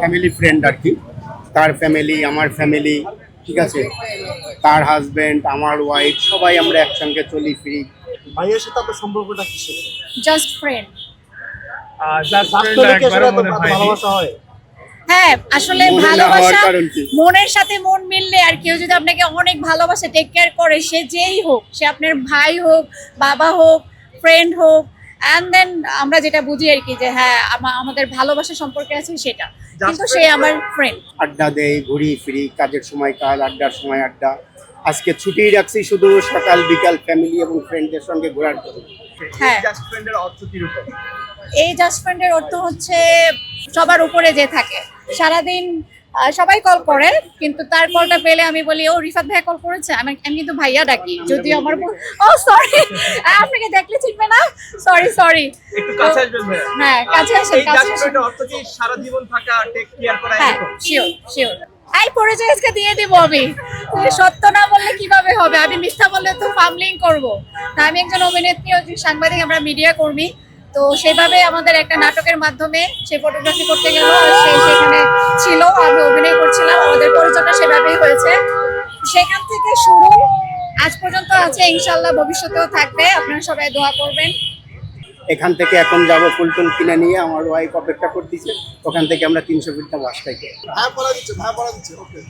Family friend আর কি। তার family, আমার ফ্যামিলি, ঠিক আছে, তার হাজবেন্ড, আমার ওয়াইফ, সবাই আমরা একসঙ্গে চলি ফিরি। ভাইয়ের সাথে আপনার সম্পর্কটা কিসের? Just friend. জাস্ট ফ্রেন্ড বাস্তবে কি আসলে একবারও এত মনে হয়নি। ভালোবাসা হয়? হ্যাঁ, আসলে মনে না হওয়ার ভালোবাসা কারণ কি? মনের সাথে মন মিললে, আর কেউ যদি আপনাকে অনেক ভালোবাসে, টেক কেয়ার করে, সে যেই হোক, সে আপনার ভাই হোক, বাবা হোক, ফ্রেন্ড হোক, অ্যান্ড দেন আমরা যেটা বুঝি আর কি যে হ্যাঁ আমাদের ভালোবাসা সম্পর্কে আছে সেটা, কিন্তু সে আমার ফ্রেন্ড। আড্ডা দেই, ঘুরি ফিরি, কাজের সময় কাজ, আড্ডার সময় আড্ডা। আজকে ছুটি রাখছি শুধু সকাল বিকাল ফ্যামিলি এবং ফ্রেন্ডদের সঙ্গে ঘোরার জন্য। হ্যাঁ, জাস্ট ফ্রেন্ডের অর্থ কি রকম? এই জাস্ট ফ্রেন্ডের অর্থ হচ্ছে সবার উপরে যে থাকে, সারাদিন সবাই কল করে, কিন্তু তার কলটা পেলে আমি বলি ও রিফাত ভাইয়া কল করেছে, আমি আমি কিন্তু ভাইয়া ডাকি, যদিও আমার ও সরি, আপনাকে দেখলে চিনবে না, সরি সরি। একটু কাছে আসবেন ভাইয়া। হ্যাঁ, কাছে আসেন, এই কাছে জাস্ট আসেন। ফ্রেন্ডের অর্থ কি সারা জীবন থাকা, টেক কেয়ার করা হ্যাঁ, এরকম? Sure sure. এই পরিচয় আজকে দিয়ে দিব আমি, তুমি সত্য না বললে কিভাবে হবে, আমি মিথ্যা বললে তো ফামলিং করব। তা আমি একজন অভিনেত্রী, একজন সাংবাদিক, আমরা মিডিয়া কর্মী, তো সেভাবে আমাদের একটা নাটকের মাধ্যমে সে ফটোগ্রাফি করতে গেল, আর সে সেখানে ছিল, আমি অভিনয় করছিলাম, আমাদের পরিচয়টা সেভাবেই হয়েছে। সেখান থেকে শুরু, আজ পর্যন্ত আছে, ইনশাল্লাহ ভবিষ্যতেও থাকবে, আপনারা সবাই দোয়া করবেন। এখান থেকে এখন যাব ফুলটুল কিনে নিয়ে, আমার ওয়াইফ অপেক্ষা করতেছে, ওখান থেকে আমরা 300 ফিট বাস থেকে। ভাই পড়া দিচ্ছে, ওকে।